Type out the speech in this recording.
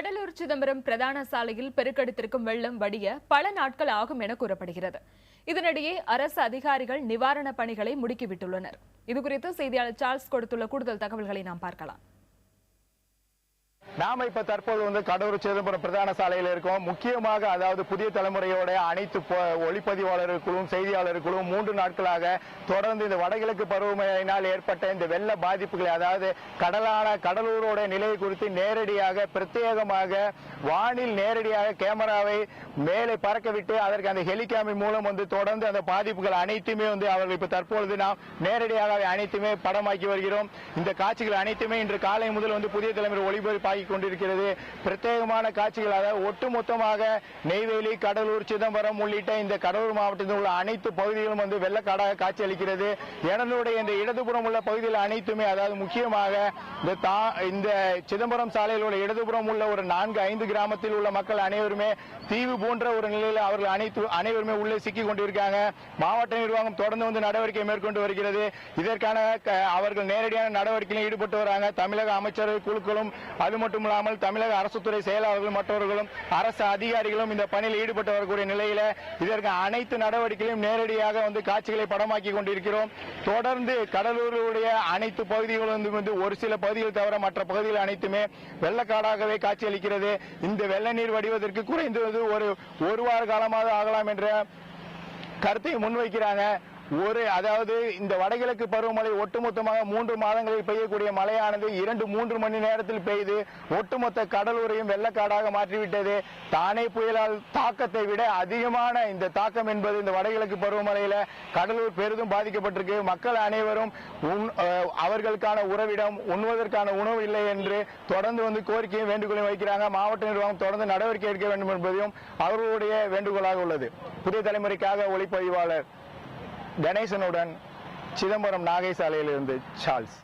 கடலூர் சிதம்பரம் பிரதான சாலையில் பெருக்கெடுத்திருக்கும் வெள்ளம் வடிய பல நாட்கள் ஆகும் என கூறப்படுகிறது. இதனிடையே அரசு அதிகாரிகள் நிவாரணப் பணிகளை முடுக்கிவிட்டுள்ளனர். இதுகுறித்து செய்தியாளர் சார்ல்ஸ் கொடுத்துள்ள கூடுதல் தகவல்களை நாம் பார்க்கலாம். நாம இப்ப தற்போது கடலூர் சிதம்பரம் பிரதான சாலையில் இருக்கோம். முக்கியமாக அதாவது புதிய தலைமுறையோட அனைத்து ஒளிப்பதிவாளர்களும் செய்தியாளர்களும் 3 நாட்களாக தொடர்ந்து இந்த வடகிழக்கு பருவமழையினால் ஏற்பட்ட இந்த வெள்ள பாதிப்புகளை அதாவது கடலூரோட நிலை குறித்து நேரடியாக பிரத்யேகமாக வானில் நேரடியாக கேமராவை மேலே பறக்கவிட்டு அதற்கு அந்த ஹெலிகாமின் மூலம் தொடர்ந்து அந்த பாதிப்புகள் அனைத்துமே அவர்கள் இப்ப தற்பொழுது நாம் நேரடியாக அனைத்துமே படமாக்கி வருகிறோம். இந்த காட்சிகள் அனைத்துமே இன்று காலை முதல் புதிய தலைமுறை ஒளிபரப்பாகி கொண்டிருக்கிறது. பிரத்யேகமான காட்சிகள் அதாவது ஒட்டுமொத்தமாக நெய்வேலி, கடலூர், சிதம்பரம் உள்ளிட்ட இந்த கடலூர் மாவட்டத்தில் உள்ள அனைத்து பகுதிகளும் வெள்ளக்காடாக காட்சி அளிக்கிறது. என்னுடைய இந்த இடதுபுறம் உள்ள பகுதிகள் அனைத்துமே அதாவது முக்கியமாக இந்த சிதம்பரம் சாலையில் உள்ள இடதுபுறம் உள்ள ஒரு 4-5 கிராமத்தில் உள்ள மக்கள் அனைவருமே தீவு போன்ற ஒரு நிலையில் அவர்கள் அனைவருமே உள்ளே சிக்கிக் கொண்டிருக்காங்க. மாவட்ட நிர்வாகம் தொடர்ந்து நடவடிக்கை மேற்கொண்டு வருகிறது. இதற்கான அவர்கள் நேரடியான நடவடிக்கையில் ஈடுபட்டு வராங்க. தமிழக அமைச்சர்கள் குழுக்களும் அது மட்டுமில்லாமல் தமிழக அரசு துறை செயலாளர்களும் மற்றவர்களும் அரசு அதிகாரிகளும் இந்த பணியில் ஈடுபட்டு வரக்கூடிய நிலையில இதற்கு அனைத்து நடவடிக்கைகளையும் நேரடியாக காட்சிகளை படமாக்கி கொண்டிருக்கிறோம். தொடர்ந்து கடலூருடைய அனைத்து பகுதிகளும் ஒரு சில பகுதிகள் தவிர மற்ற பகுதிகள் அனைத்துமே வெள்ளக்காடாகவே காட்சியளிக்கிறது. இந்த வெள்ள நீர் வடிவதற்கு குறைந்தது ஒரு வார காலமாக ஆகலாம் என்ற கருத்தை முன்வைக்கிறாங்க. அதாவது இந்த வடகிழக்கு பருவமழை ஒட்டுமொத்தமாக 3 மாதங்களில் பெய்யக்கூடிய மழையானது 2-3 மணி நேரத்தில் பெய்து ஒட்டுமொத்த கடலூரையும் வெள்ளக்காடாக மாற்றிவிட்டது. தானே புயலால் தாக்கத்தை விட அதிகமான இந்த தாக்கம் என்பது இந்த வடகிழக்கு பருவமழையில கடலூர் பெரிதும் பாதிக்கப்பட்டிருக்கு. மக்கள் அனைவரும் அவர்களுக்கான உறவிடம் உண்ணுவதற்கான உணவு இல்லை என்று தொடர்ந்து கோரிக்கையும் வேண்டுகோளையும் வைக்கிறாங்க. மாவட்ட நிர்வாகம் தொடர்ந்து நடவடிக்கை எடுக்க வேண்டும் என்பதையும் அவர்களுடைய வேண்டுகோளாக உள்ளது. புதிய தலைமுறைக்காக ஒளிப்பதிவாளர் கணேசனுடன் சிதம்பரம் நாகை சாலையிலிருந்து சார்ல்ஸ்.